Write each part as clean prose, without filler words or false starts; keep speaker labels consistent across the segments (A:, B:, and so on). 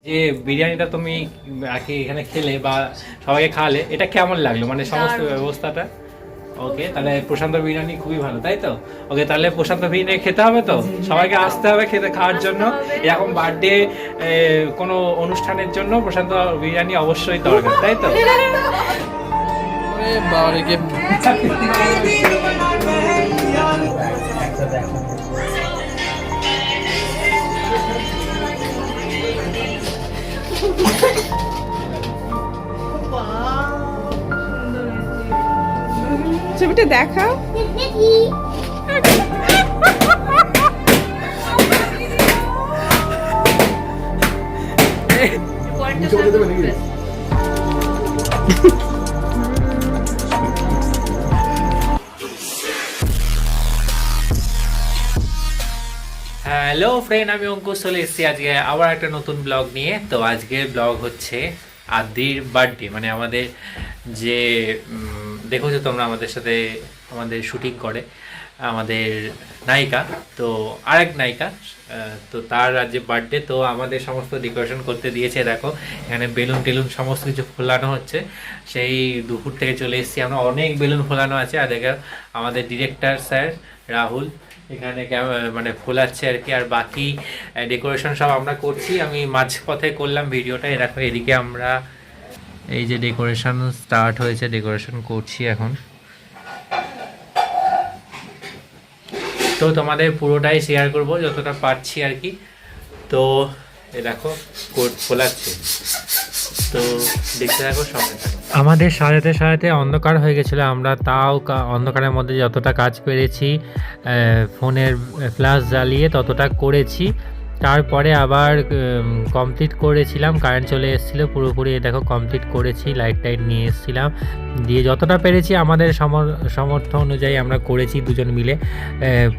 A: যে বিরিয়ানিটা তুমি আগে এখানে খেলে বা সবাইকে খাওয়ালে, এটা কেমন লাগলো মানে সমস্ত ব্যবস্থাটা? ওকে, তাহলে প্রশান্ত বিরিয়ানি খুবই ভালো, তাই তো? ওকে, তাহলে প্রশান্ত বিরিয়ানি খেতে হবে তো, সবাইকে আসতে হবে খেতে খাওয়ার জন্য। এরকম বার্থডে কোনো অনুষ্ঠানের জন্য প্রশান্ত বিরিয়ানি অবশ্যই দরকার, তাই তো?
B: ছবিটা দেখাও।
A: হ্যালো ফ্রেন্ড, আমি অঙ্কুশ চলে এসেছি আজকে আবার একটা নতুন ব্লগ নিয়ে। তো আজকের ব্লগ হচ্ছে আদির বার্থডে, মানে আমাদের যে দেখেছো তোমরা আমাদের সাথে আমাদের শুটিং করে আমাদের নায়িকা, তো আরেক নায়িকা, তো তার আজ যে বার্থডে, তো আমাদের সমস্ত ডেকোরেশন করতে দিয়েছে। দেখো এখানে বেলুন টেলুন সমস্ত কিছু ফোলানো হচ্ছে, সেই দুপুর থেকে চলে এসেছি আমরা, অনেক বেলুন ফোলানো আছে। আর দেখো আমাদের ডিরেক্টর স্যার রাহুল এখানে মানে ফোলাচ্ছে আর কি, আর বাকি ডেকোরেশন সব আমরা করছি। আমি মাঝপথে করলাম ভিডিওটা। দেখো এদিকে আমরা এই যে ডেকোরেশন স্টার্ট হয়েছে, ডেকোরেশন করছি এখন। তো তোমাদের পুরোটাই শেয়ার করব যতটা পারছি আর কি। তো এ দেখো ফোলাচ্ছে, তো দেখতে থাকো, সঙ্গে থাকো। আমাদের সাজাতে সাজাতে অন্ধকার হয়ে গেছিলো, আমরা তাও অন্ধকারের মধ্যে যতটা কাজ পেরেছি ফোনের ফ্ল্যাশ জ্বালিয়ে ততটা করেছি। তারপরে আবার কমপ্লিট করেছিলাম, কারেন্ট চলে এসেছিলো পুরোপুরি। দেখো কমপ্লিট করেছি, লাইট টাইট নিয়ে এসেছিলাম, দিয়ে যতটা পেরেছি আমাদের সামর্থ্য অনুযায়ী আমরা করেছি দুজন মিলে।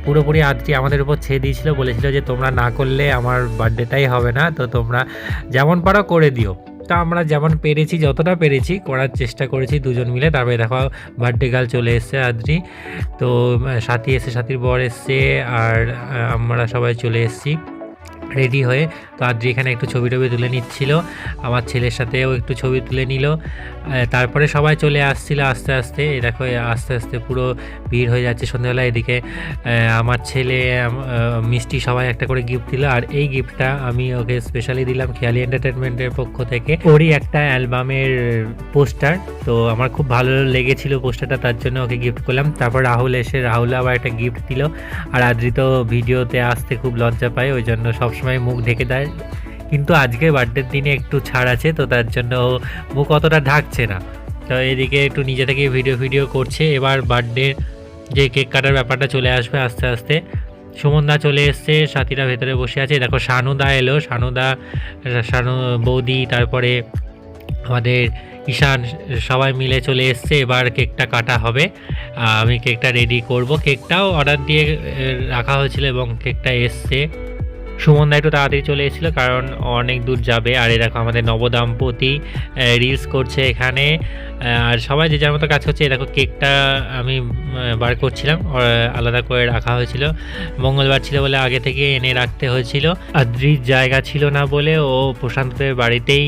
A: পুরোপুরি আদ্রি আমাদের উপর ছেড়ে দিয়েছিলো, বলেছিল যে তোমরা না করলে আমার বার্থডেটাই হবে না, তো তোমরা যেমন পারো করে দিও। তা আমরা যেমন পেরেছি যতটা পেরেছি করার চেষ্টা করেছি দুজন মিলে। তারপরে দেখো বার্থডে গার্ল চলে এসছে আদ্রি, তো সাথী এসে, সাথীর বর এসছে, আর আমরা সবাই চলে এসেছি রেডি হয়ে। তো আদ্রি এখানে একটু ছবি টবি তুলে নিচ্ছিল, আমার ছেলের সাথেও একটু ছবি তুলে নিল। তারপরে সবাই চলে আসছিল আস্তে আস্তে। দেখো আস্তে আস্তে পুরো ভিড় হয়ে যাচ্ছে সন্ধ্যাবেলা। এদিকে আমার ছেলে মিষ্টি সবাই একটা করে গিফট দিল, আর এই গিফটটা আমি ওকে স্পেশালি দিলাম খেয়ালি এন্টারটেনমেন্টের পক্ষ থেকে। ওরই একটা অ্যালবামের পোস্টার, তো আমার খুব ভালো লেগেছিল পোস্টারটা, তার জন্য ওকে গিফট করলাম। তারপর রাহুল এসে রাহুল আবার একটা গিফট দিল। আর আদ্রি তো ভিডিওতে আসতে খুব লজ্জা পায়, ওই জন্য সবসময় মুখ ঢেকে দেয়, কিন্তু আজকে বার্থডের দিনে একটু ছাড় আছে, তো তার জন্য মুখ অতটা ঢাকছে না। তো এদিকে একটু নিজে থেকে ভিডিও করছে। এবার বার্থডে যে কেক কাটার ব্যাপারটা চলে আসবে আস্তে আস্তে। সুমনদা চলে এসছে, সাথীরা ভেতরে বসে আছে। দেখো শানুদা এলো, শানু বৌদি, তারপরে আমাদের ঈশান, সবাই মিলে চলে এসছে। এবার কেকটা কাটা হবে, আমি কেকটা রেডি করব। কেকটাও অর্ডার দিয়ে রাখা হয়েছিল এবং কেকটা এসছে। সুমনদা একটু তাড়াতাড়ি চলে এসেছিলো কারণ অনেক দূর যাবে। আর এই দেখো আমাদের নবদম্পতি রিলস করছে এখানে, আর সবাই যে যার মতো কাজ করছে। দেখো কেকটা আমি বার করছিলাম, আলাদা করে রাখা হয়েছিল, মঙ্গলবার ছিল বলে আগে থেকে এনে রাখতে হয়েছিল। আদ্রির জায়গা ছিল না বলে ও প্রশান্তদের বাড়িতেই,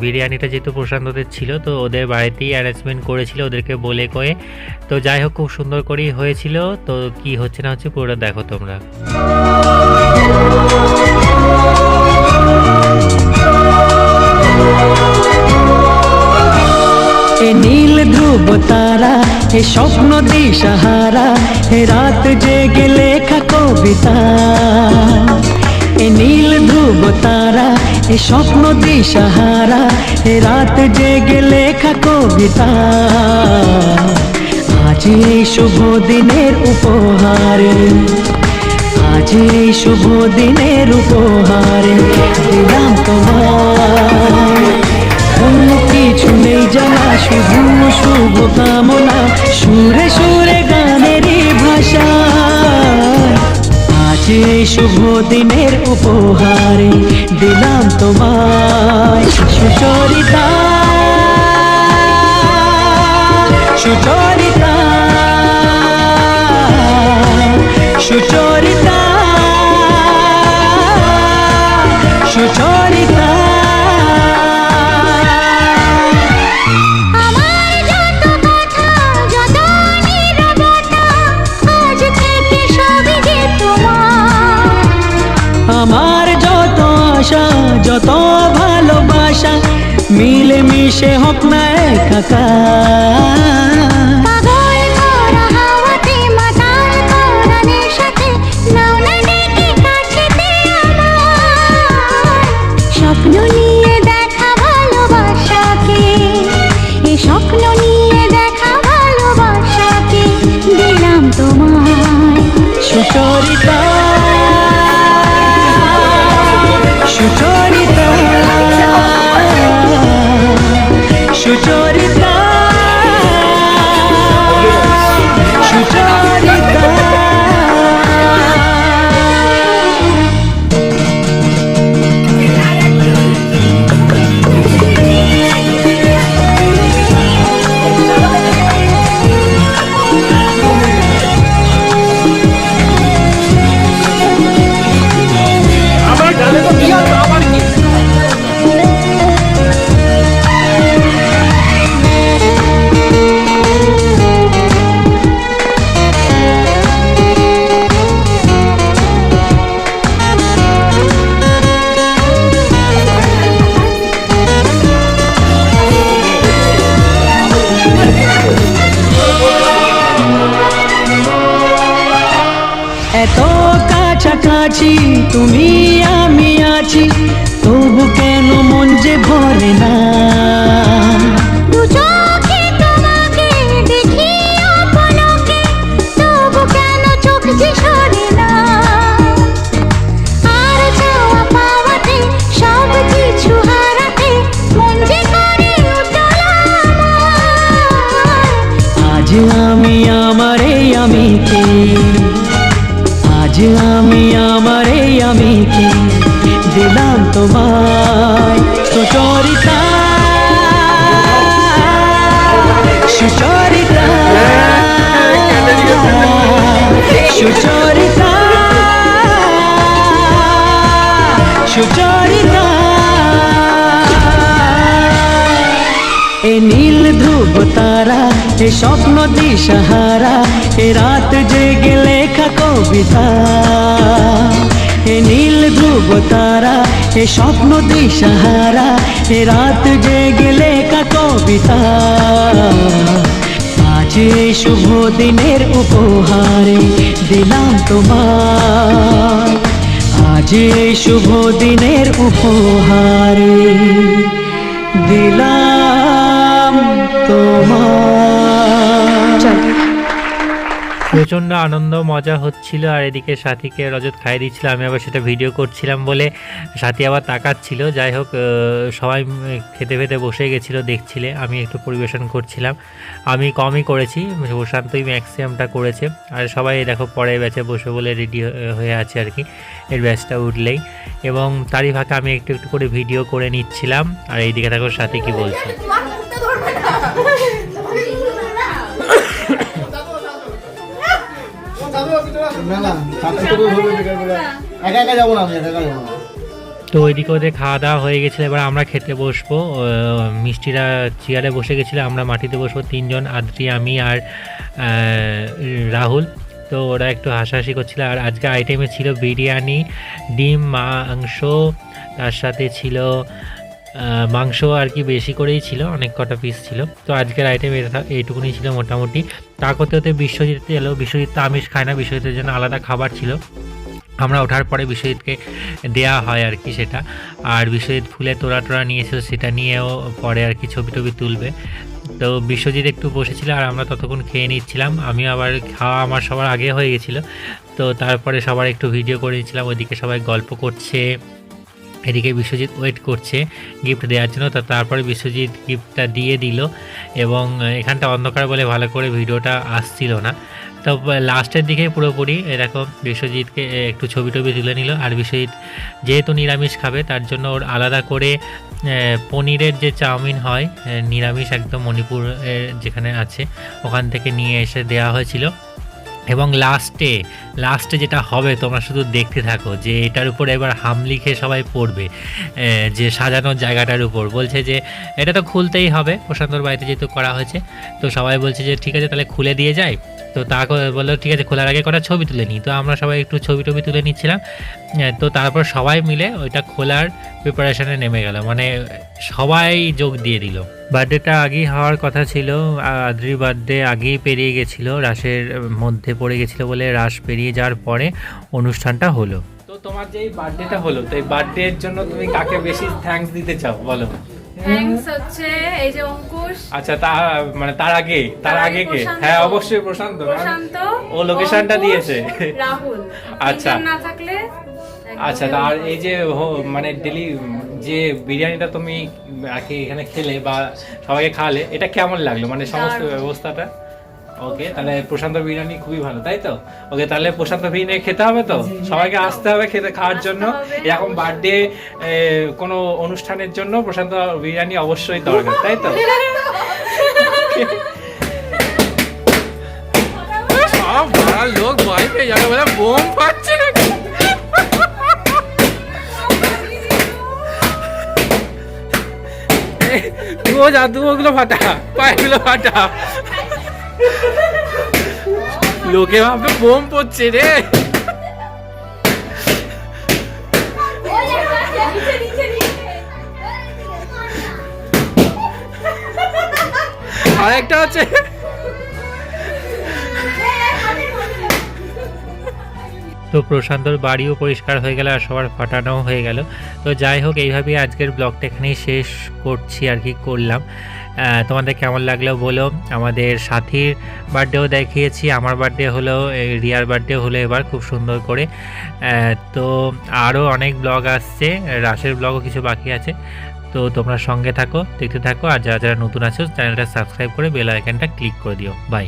A: বিরিয়ানিটা যেহেতু প্রশান্তদের ছিল তো ওদের বাড়িতেই অ্যারেঞ্জমেন্ট করেছিল ওদেরকে বলে কয়ে। তো যাই হোক খুব সুন্দর করেই হয়েছিল। তো কি হচ্ছে না হচ্ছে পুরোটা দেখো তোমরা।
C: এ নীল ধ্রুব তারা, হে স্বপ্ন দিশাহারা, হে রাত জেগে লেখা কবিতা। এ নীল ধ্রুব তারা, হে স্বপ্ন দিশাহারা, হে রাত জেগে লেখা কবিতা। আজ এই শুভ দিনের উপহারে, আজ এই শুভ দিনের উপহারে দিলাম তোমায় কোনো কিছু নেই জানা, শুধু শুভ কামনা, সুরে সুরে গানেরই ভাষা। আজ এই শুভ দিনের উপহারে দিলাম তোমায় সুচরিতা, সুচরিতা, সুচরিতা, সুচরিতা। যত ভালোবাসা মিলে মিশে হোক না একাকার।
B: পাগল করা হাওয়াতে মাতাল করা নেশাতে নাও না ডেকে কাছেতে আমার। স্বপ্ন নিয়ে দেখা ভালোবাসাকে, এই স্বপ্ন নিয়ে দেখা ভালোবাসাকে দিলাম তোমায়।
C: সুচরিতা সুচরিতা সুচরিতা সুচরিতা। এত কাছাকাছি তুমি আমি আছি, তবু কেন মন যে ভরে না।
B: দু চোখে তোমাকে দেখি অপলকে, তবু কেন চোখ যে সরে না। আর চাওয়া পাওয়াতে সব কিছু হারাতে মন যে করে উতলা আমার।
C: আজ আমি আমার এই আমিকে, আজ আমি আমার এই আমিকে দিলাম তোমায়। সুচরিতা সুচরিতা সুচরিতা সুচরিতা। এ নীল ধ্রুব তারা, এ স্বপ্ন দিশাহারা, এ রাত জেগে লেখা কবিতা। এ নীল ধ্রুব তারা, এ স্বপ্ন দিশাহারা, এ রাত জেগে লেখা কবিতা। আজ এই শুভ দিনের উপহারে দিলাম তোমার, আজ এই শুভ দিনের উপহারে দিলাম তোমার।
A: প্রচণ্ড আনন্দ মজা হচ্ছিল, আর এদিকে সাথীকে রজত খাইয়ে দিচ্ছিল, আমি আবার সেটা ভিডিও করছিলাম বলে সাথী আবার তাকাচ্ছিল। যাই হোক, সবাই খেতে খেতে বসে গেছিলো, দেখছিলে, আমি একটু পরিবেশন করছিলাম। আমি কমই করেছি, প্রশান্তই ম্যাক্সিমামটা করেছে। আর সবাই দেখো পরের ব্যাচে বসে বলে রেডি হয়ে আছে আর কি, এর ব্যাচটা উঠলেই। এবং তারই ফাঁকে আমি একটু একটু করে ভিডিও করে নিচ্ছিলাম। আর এইদিকে দেখো সাথী কি বলছে। তো ওইদিকে ওদের খাওয়া দাওয়া হয়ে গেছিলো, এবার আমরা খেতে বসবো। মিষ্টিরা চেয়ারে বসে গেছিলো, আমরা মাটিতে বসবো তিনজন, আদ্রি, আমি আর রাহুল। তো ওরা একটু হাসাহাসি করছিল। আর আজকে আইটেমে ছিল বিরিয়ানি, ডিম, মাংস, তার সাথে ছিল মাংস আর কি, বেশি করেই ছিল, অনেক কটা পিস ছিল। তো আজকের আইটেম এইটুকুনি ছিল মোটামুটি। তা করতে হতে বিশ্বজিৎ এলো। বিশ্বজিৎ তো আমিষ খায় না, বিশ্বজিতের জন্য আলাদা খাবার ছিল। আমরা ওঠার পরে বিশ্বজিৎকে দেয়া হয় আর কি সেটা। আর বিশ্বজিৎ ফুলে তোড়া নিয়েছিল, সেটা নিয়েও পরে আর কি ছবি টবি তুলবে। তো বিশ্বজিৎ একটু বসেছিল আর আমরা ততক্ষণ খেয়ে নিচ্ছিলাম। আমিও আবার খাওয়া আমার সবার আগে হয়ে গেছিলো, তো তারপরে সবার একটু ভিডিও করে নিচ্ছিলাম। ওইদিকে সবাই গল্প করছে, এদিকে বিশ্বজিৎ ওয়েট করছে গিফট দেওয়ার জন্য। তো তারপরে বিশ্বজিৎ গিফটটা দিয়ে দিল, এবং এখানটা অন্ধকার বলে ভালো করে ভিডিওটা আসছিল না। তো লাস্টের দিকে পুরোপুরি এরকম বিশ্বজিৎকে একটু ছবি টবি তুলে নিল। আর বিশ্বজিৎ যেহেতু নিরামিষ খাবে, তার জন্য ওর আলাদা করে পনিরের যে চাউমিন হয় নিরামিষ একদম, মণিপুর যেখানে আছে ওখান থেকে নিয়ে এসে দেওয়া হয়েছিল। এবং লাস্টে যেটা হবে তোমরা শুধু দেখতে থাকো, যে এটার উপর এবার হামলি খেয়ে সবাই পড়বে, যে সাজানোর জায়গাটার উপর। বলছে যে এটা তো খুলতেই হবে, প্রশান্তর বাড়িতে যেহেতু করা হয়েছে, তো সবাই বলছে যে ঠিক আছে তাহলে খুলে দিয়ে যায়। তো তা বললো ঠিক আছে খোলার আগে কটা ছবি তুলে নিই। তো আমরা সবাই একটু ছবি টবি তুলে নিচ্ছিলাম। তো তারপর সবাই মিলে ওইটা খোলার প্রিপারেশনে নেমে গেল, মানে সবাই যোগ দিয়ে দিল। বার্থডেটা আগেই হওয়ার কথা ছিল, আদ্রির বার্থডে আগেই পেরিয়ে গেছিলো, রাসের মধ্যে পড়ে গেছিলো বলে রাস পেরিয়ে যাওয়ার পরে অনুষ্ঠানটা হলো। তো তোমার যে এই বার্থডেটা হলো, তো এই বার্থডের জন্য তুমি কাকে বেশি থ্যাঙ্কস দিতে চাও বলো?
D: থ্যাঙ্কস হচ্ছে এই যে অঙ্কুশ।
A: আচ্ছা তার আগে কে? হ্যাঁ অবশ্যই প্রশান্ত, ও লোকেশনটা
D: অঙ্কুশ,
A: দিয়েছে।
D: রাহুল।
A: আচ্ছা
D: না থাকলে
A: আচ্ছা, আর এই যে মানে ডেলি যে বিরিয়ানিটা তুমি আর কি এখানে খেলে বা সবাইকে খাওয়ালে, এটা কেমন লাগলো মানে সমস্ত ব্যবস্থাটা? ওকে, তাহলে প্রশান্ত বিরিয়ানি খুবই ভালো, তাই তো? ওকে, তাহলে প্রশান্ত বিরিয়ানি খেতে হবে তো, সবাইকে আসতে হবে খেতে খাওয়ার জন্য। এরকম বার্থডে কোনো অনুষ্ঠানের জন্য প্রশান্ত বিরিয়ানি অবশ্যই দরকার, তাই তো? সব বড় লোক ভয় পেয়ে যাবে, বলে বোম পাচ্ছে নাকি? তুইও যা, তুই ওগুলো ফাটা, পায়েগুলো ফাটা, লোকে ভাববে বোম পড়ছে রে। আরেকটা আছে, তো প্রশান্তর বাড়িও পরিষ্কার হয়ে গেল আর সবার ফাটানোও হয়ে গেল। তো যাই হোক, এইভাবেই আজকের ব্লগটা এখানেই শেষ করছি আর কি করলাম। তোমাদের কেমন লাগলো বলো। আমাদের সাথীর বার্থডেও দেখিয়েছি, আমার বার্থডে হলো, রিয়ার বার্থডে হলো এবার খুব সুন্দর করে। তো আরও অনেক ব্লগ আসছে, রাসের ব্লগও কিছু বাকি আছে। তো তোমরা সঙ্গে থাকো, দেখতে থাকো, আর যারা যারা নতুন আছো চ্যানেলটা সাবস্ক্রাইব করে বেল আইকনটা ক্লিক করে দিও। বাই।